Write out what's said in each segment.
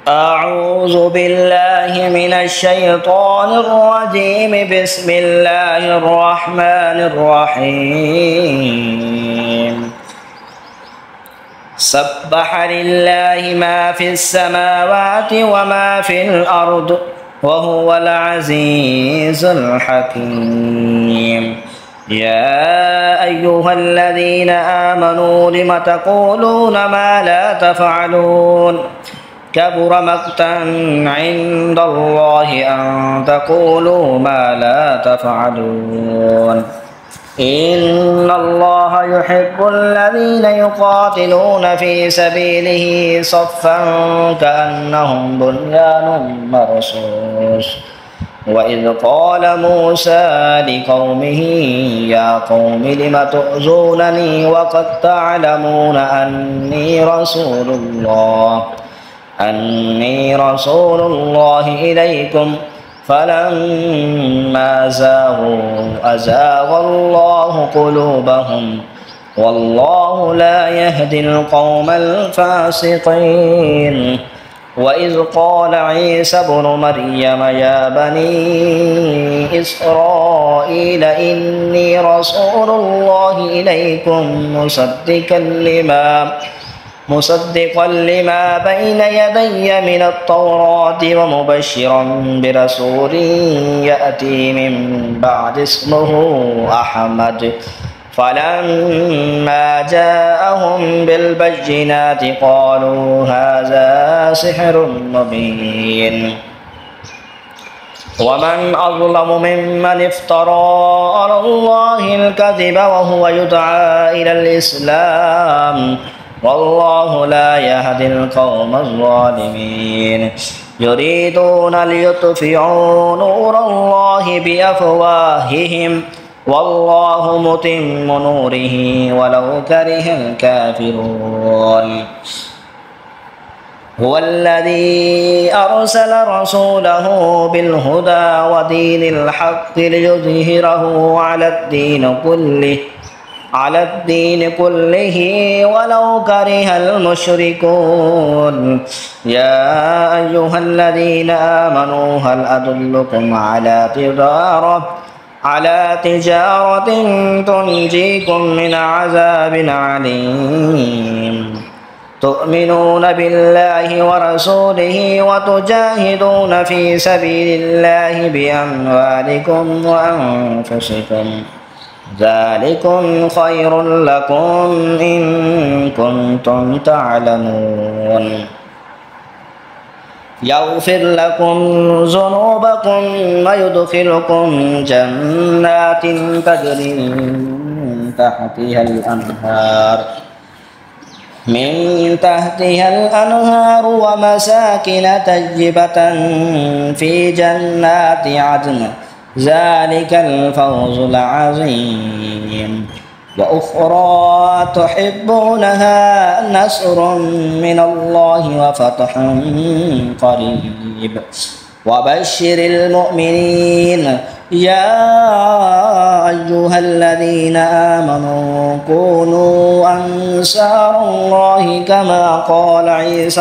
أعوذ بالله من الشيطان الرجيم. بسم الله الرحمن الرحيم. سبح لله ما في السماوات وما في الأرض وهو العزيز الحكيم. يا أيها الذين آمنوا لم تقولون ما لا تفعلون كبر مقتا عند الله أن تقولوا ما لا تفعلون. إن الله يحب الذين يقاتلون في سبيله صفا كأنهم بنيان مرصوص. وإذ قال موسى لقومه يا قوم لم تؤذونني وقد تعلمون أني رسول الله إليكم فلما زاغوا أزاغ الله قلوبهم والله لا يهدي القوم الفاسقين. وإذ قال عيسى ابن مريم يا بني إسرائيل إني رسول الله إليكم مصدقا لما بين يدي من التوراة ومبشرا برسول يأتي من بعد اسمه أحمد. فلما جاءهم بالبينات قالوا هذا سحر مبين. ومن أظلم ممن افترى على الله الكذب وهو يدعى إلى الإسلام والله لا يهدي القوم الظالمين. يريدون ليطفئوا نور الله بأفواههم والله متم نوره ولو كره الكافرون. هو الذي أرسل رسوله بالهدى ودين الحق ليظهره على الدين كله ولو كره المشركون. يا أيها الذين آمنوا هل أدلكم على تجارة تنجيكم من عذاب عليم. تؤمنون بالله ورسوله وتجاهدون في سبيل الله بأموالكم وأنفسكم ذلكم خير لكم إن كنتم تعلمون. يغفر لكم ذنوبكم ويدخلكم جنات تجري من تحتها الأنهار ومساكن طيبة في جنات عدن ذلك الفوز العظيم. وأخرى تحبونها نصر من الله وفتح قريب وبشر المؤمنين. يا أيها الذين آمنوا كونوا أنصار الله كما قال عيسى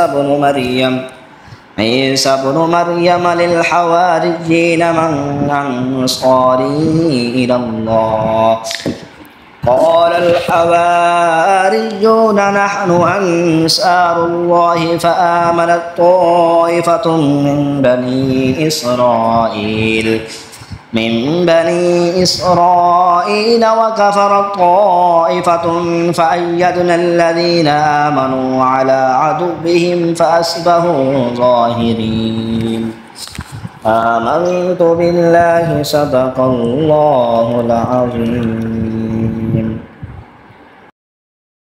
ابن مريم للحواريين من أنصاري إلى الله قال الحواريون نحن أنصار الله فآمنت طائفة من بني إسرائيل وكفرت طائفة فأيدنا الذين آمنوا على عدوهم فأصبحوا ظاهرين. آمنت بالله صدق الله العظيم.